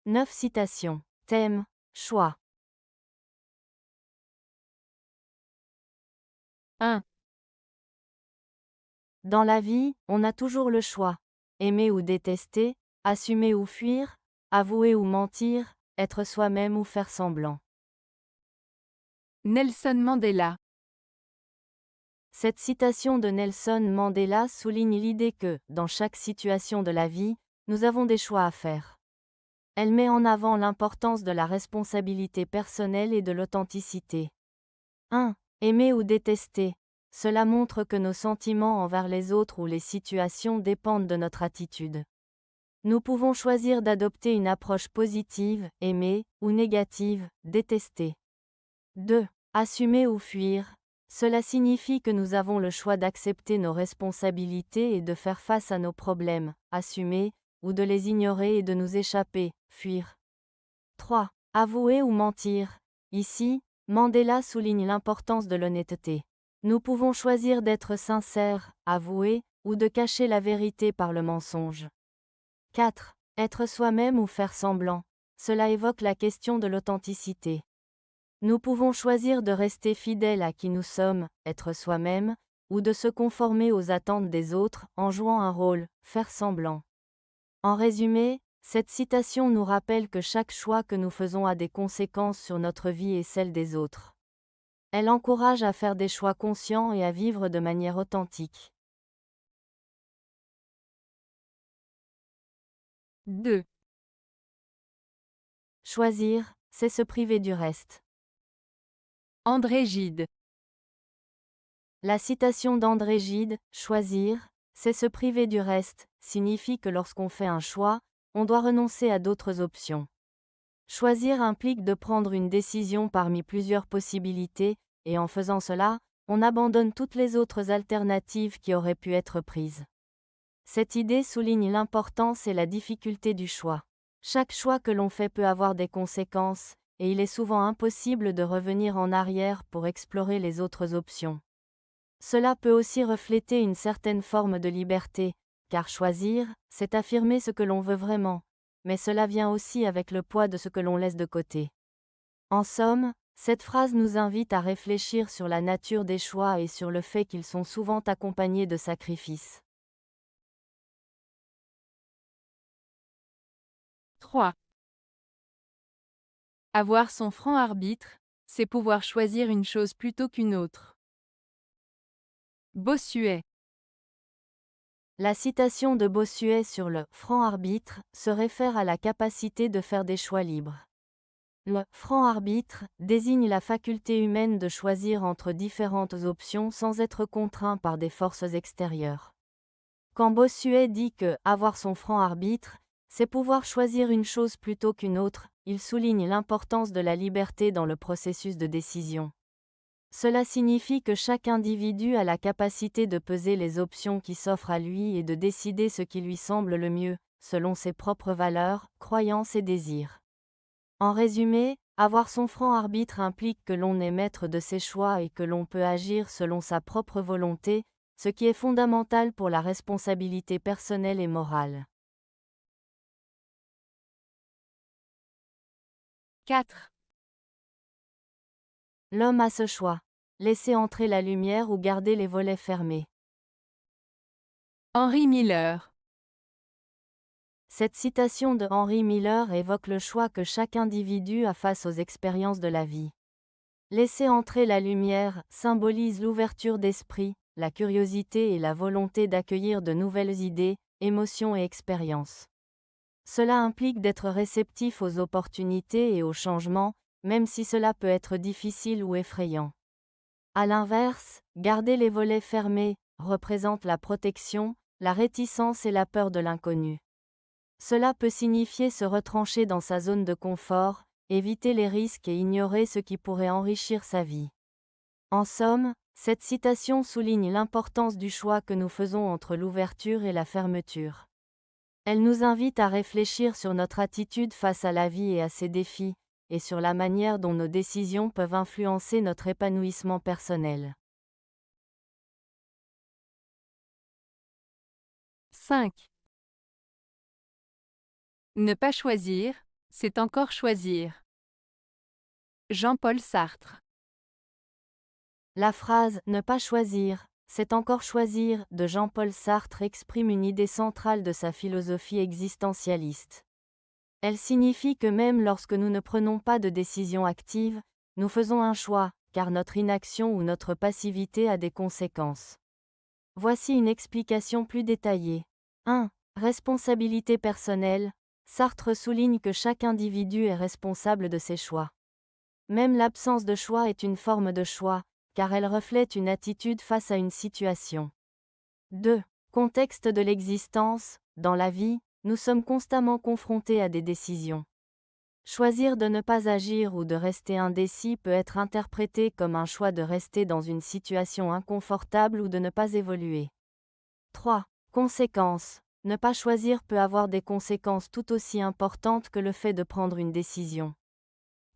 9 citations. Thème, choix. 1, Dans la vie, on a toujours le choix. Aimer ou détester, assumer ou fuir, avouer ou mentir, être soi-même ou faire semblant. Nelson Mandela. Cette citation de Nelson Mandela souligne l'idée que, dans chaque situation de la vie, nous avons des choix à faire. Elle met en avant l'importance de la responsabilité personnelle et de l'authenticité. 1. Aimer ou détester. Cela montre que nos sentiments envers les autres ou les situations dépendent de notre attitude. Nous pouvons choisir d'adopter une approche positive, aimer, ou négative, détester. 2. Assumer ou fuir. Cela signifie que nous avons le choix d'accepter nos responsabilités et de faire face à nos problèmes, assumer, ou de les ignorer et de nous échapper, fuir. 3. Avouer ou mentir. Ici, Mandela souligne l'importance de l'honnêteté. Nous pouvons choisir d'être sincères, avouer, ou de cacher la vérité par le mensonge. 4. Être soi-même ou faire semblant. Cela évoque la question de l'authenticité. Nous pouvons choisir de rester fidèles à qui nous sommes, être soi-même, ou de se conformer aux attentes des autres en jouant un rôle, faire semblant. En résumé, cette citation nous rappelle que chaque choix que nous faisons a des conséquences sur notre vie et celle des autres. Elle encourage à faire des choix conscients et à vivre de manière authentique. 2, Choisir, c'est se priver du reste. André Gide. La citation d'André Gide, choisir, c'est se priver du reste, signifie que lorsqu'on fait un choix, on doit renoncer à d'autres options. Choisir implique de prendre une décision parmi plusieurs possibilités, et en faisant cela, on abandonne toutes les autres alternatives qui auraient pu être prises. Cette idée souligne l'importance et la difficulté du choix. Chaque choix que l'on fait peut avoir des conséquences, et il est souvent impossible de revenir en arrière pour explorer les autres options. Cela peut aussi refléter une certaine forme de liberté, car choisir, c'est affirmer ce que l'on veut vraiment, mais cela vient aussi avec le poids de ce que l'on laisse de côté. En somme, cette phrase nous invite à réfléchir sur la nature des choix et sur le fait qu'ils sont souvent accompagnés de sacrifices. 3. Avoir son franc arbitre, c'est pouvoir choisir une chose plutôt qu'une autre. Bossuet. La citation de Bossuet sur le franc arbitre se réfère à la capacité de faire des choix libres. Le franc arbitre désigne la faculté humaine de choisir entre différentes options sans être contraint par des forces extérieures. Quand Bossuet dit que avoir son franc arbitre, c'est pouvoir choisir une chose plutôt qu'une autre, il souligne l'importance de la liberté dans le processus de décision. Cela signifie que chaque individu a la capacité de peser les options qui s'offrent à lui et de décider ce qui lui semble le mieux, selon ses propres valeurs, croyances et désirs. En résumé, avoir son franc arbitre implique que l'on est maître de ses choix et que l'on peut agir selon sa propre volonté, ce qui est fondamental pour la responsabilité personnelle et morale. 4. L'homme a ce choix. Laisser entrer la lumière ou garder les volets fermés. Henry Miller. Cette citation de Henry Miller évoque le choix que chaque individu a face aux expériences de la vie. Laisser entrer la lumière symbolise l'ouverture d'esprit, la curiosité et la volonté d'accueillir de nouvelles idées, émotions et expériences. Cela implique d'être réceptif aux opportunités et aux changements, même si cela peut être difficile ou effrayant. À l'inverse, garder les volets fermés représente la protection, la réticence et la peur de l'inconnu. Cela peut signifier se retrancher dans sa zone de confort, éviter les risques et ignorer ce qui pourrait enrichir sa vie. En somme, cette citation souligne l'importance du choix que nous faisons entre l'ouverture et la fermeture. Elle nous invite à réfléchir sur notre attitude face à la vie et à ses défis, et sur la manière dont nos décisions peuvent influencer notre épanouissement personnel. 5. Ne pas choisir, C'est encore choisir. Jean-Paul Sartre. La phrase « ne pas choisir, c'est encore choisir » de Jean-Paul Sartre exprime une idée centrale de sa philosophie existentialiste. Elle signifie que même lorsque nous ne prenons pas de décision active, nous faisons un choix, car notre inaction ou notre passivité a des conséquences. Voici une explication plus détaillée. 1. Responsabilité personnelle. Sartre souligne que chaque individu est responsable de ses choix. Même l'absence de choix est une forme de choix, car elle reflète une attitude face à une situation. 2. Contexte de l'existence. Dans la vie, nous sommes constamment confrontés à des décisions. Choisir de ne pas agir ou de rester indécis peut être interprété comme un choix de rester dans une situation inconfortable ou de ne pas évoluer. 3. Conséquences. Ne pas choisir peut avoir des conséquences tout aussi importantes que le fait de prendre une décision.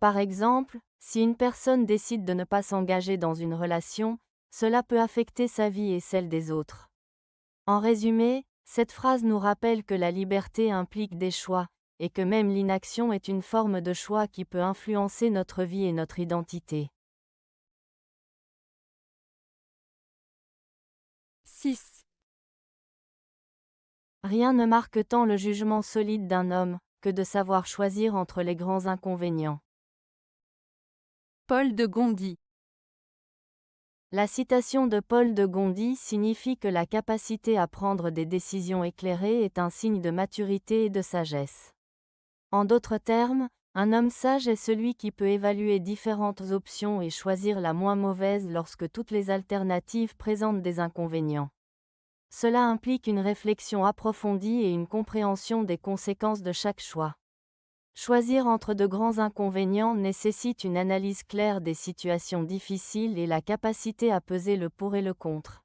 Par exemple, si une personne décide de ne pas s'engager dans une relation, cela peut affecter sa vie et celle des autres. En résumé, cette phrase nous rappelle que la liberté implique des choix, et que même l'inaction est une forme de choix qui peut influencer notre vie et notre identité. 6. Rien ne marque tant le jugement solide d'un homme, que de savoir choisir entre les grands inconvénients. Paul de Gondi. La citation de Paul de Gondi signifie que la capacité à prendre des décisions éclairées est un signe de maturité et de sagesse. En d'autres termes, un homme sage est celui qui peut évaluer différentes options et choisir la moins mauvaise lorsque toutes les alternatives présentent des inconvénients. Cela implique une réflexion approfondie et une compréhension des conséquences de chaque choix. Choisir entre de grands inconvénients nécessite une analyse claire des situations difficiles et la capacité à peser le pour et le contre.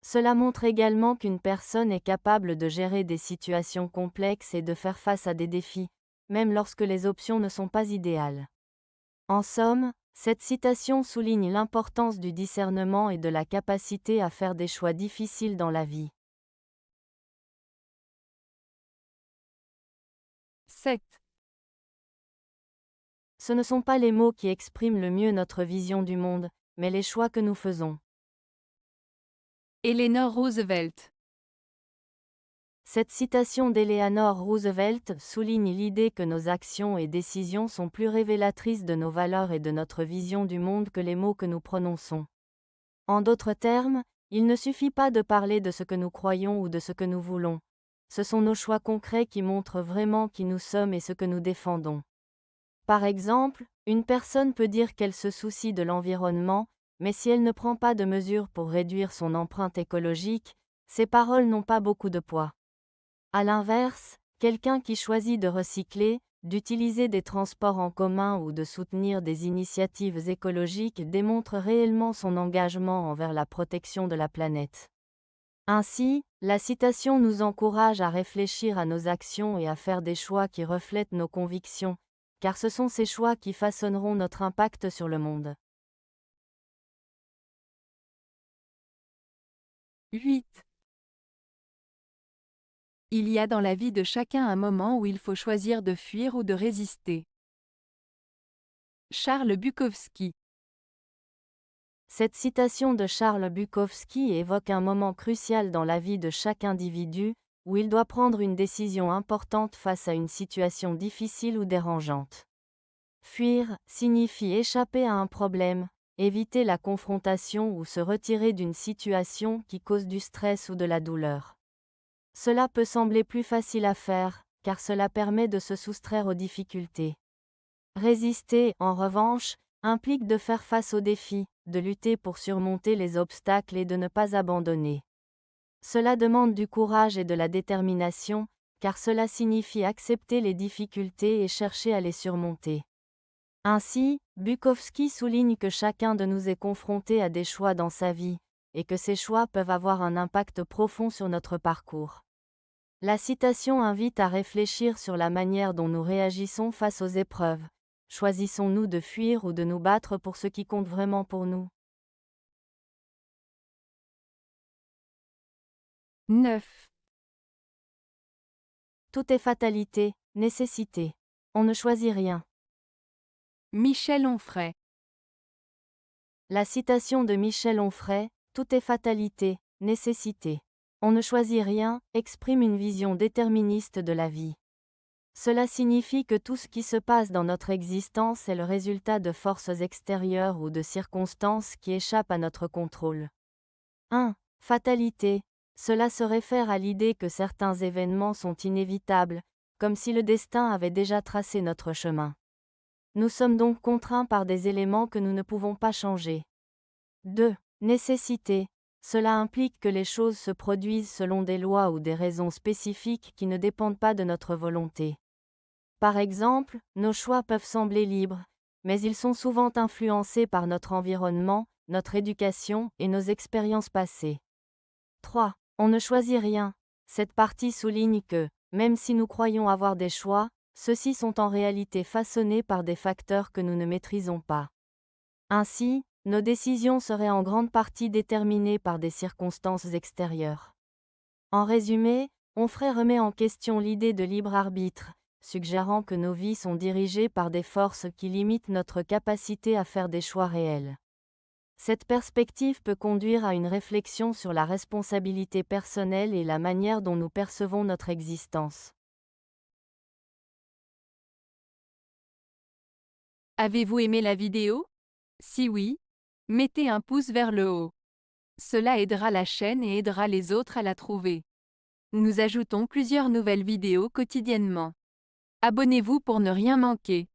Cela montre également qu'une personne est capable de gérer des situations complexes et de faire face à des défis, même lorsque les options ne sont pas idéales. En somme, cette citation souligne l'importance du discernement et de la capacité à faire des choix difficiles dans la vie. 7. Ce ne sont pas les mots qui expriment le mieux notre vision du monde, mais les choix que nous faisons. Eleanor Roosevelt. Cette citation d'Eleanor Roosevelt souligne l'idée que nos actions et décisions sont plus révélatrices de nos valeurs et de notre vision du monde que les mots que nous prononçons. En d'autres termes, il ne suffit pas de parler de ce que nous croyons ou de ce que nous voulons. Ce sont nos choix concrets qui montrent vraiment qui nous sommes et ce que nous défendons. Par exemple, une personne peut dire qu'elle se soucie de l'environnement, mais si elle ne prend pas de mesures pour réduire son empreinte écologique, ses paroles n'ont pas beaucoup de poids. À l'inverse, quelqu'un qui choisit de recycler, d'utiliser des transports en commun ou de soutenir des initiatives écologiques démontre réellement son engagement envers la protection de la planète. Ainsi, la citation nous encourage à réfléchir à nos actions et à faire des choix qui reflètent nos convictions, car ce sont ces choix qui façonneront notre impact sur le monde. 8. Il y a dans la vie de chacun un moment où il faut choisir de fuir ou de résister. Charles Bukowski. Cette citation de Charles Bukowski évoque un moment crucial dans la vie de chaque individu, où il doit prendre une décision importante face à une situation difficile ou dérangeante. Fuir signifie échapper à un problème, éviter la confrontation ou se retirer d'une situation qui cause du stress ou de la douleur. Cela peut sembler plus facile à faire, car cela permet de se soustraire aux difficultés. Résister, en revanche, implique de faire face aux défis, de lutter pour surmonter les obstacles et de ne pas abandonner. Cela demande du courage et de la détermination, car cela signifie accepter les difficultés et chercher à les surmonter. Ainsi, Bukowski souligne que chacun de nous est confronté à des choix dans sa vie, et que ces choix peuvent avoir un impact profond sur notre parcours. La citation invite à réfléchir sur la manière dont nous réagissons face aux épreuves. Choisissons-nous de fuir ou de nous battre pour ce qui compte vraiment pour nous? 9. Tout est fatalité, nécessité. On ne choisit rien. Michel Onfray. La citation de Michel Onfray, tout est fatalité, nécessité. On ne choisit rien, exprime une vision déterministe de la vie. Cela signifie que tout ce qui se passe dans notre existence est le résultat de forces extérieures ou de circonstances qui échappent à notre contrôle. 1. Fatalité. Cela se réfère à l'idée que certains événements sont inévitables, comme si le destin avait déjà tracé notre chemin. Nous sommes donc contraints par des éléments que nous ne pouvons pas changer. 2. Nécessité. Cela implique que les choses se produisent selon des lois ou des raisons spécifiques qui ne dépendent pas de notre volonté. Par exemple, nos choix peuvent sembler libres, mais ils sont souvent influencés par notre environnement, notre éducation et nos expériences passées. 3. On ne choisit rien. Cette partie souligne que, même si nous croyons avoir des choix, ceux-ci sont en réalité façonnés par des facteurs que nous ne maîtrisons pas. Ainsi, nos décisions seraient en grande partie déterminées par des circonstances extérieures. En résumé, Onfray remet en question l'idée de libre arbitre, suggérant que nos vies sont dirigées par des forces qui limitent notre capacité à faire des choix réels. Cette perspective peut conduire à une réflexion sur la responsabilité personnelle et la manière dont nous percevons notre existence. Avez-vous aimé la vidéo? Si oui, mettez un pouce vers le haut. Cela aidera la chaîne et aidera les autres à la trouver. Nous ajoutons plusieurs nouvelles vidéos quotidiennement. Abonnez-vous pour ne rien manquer.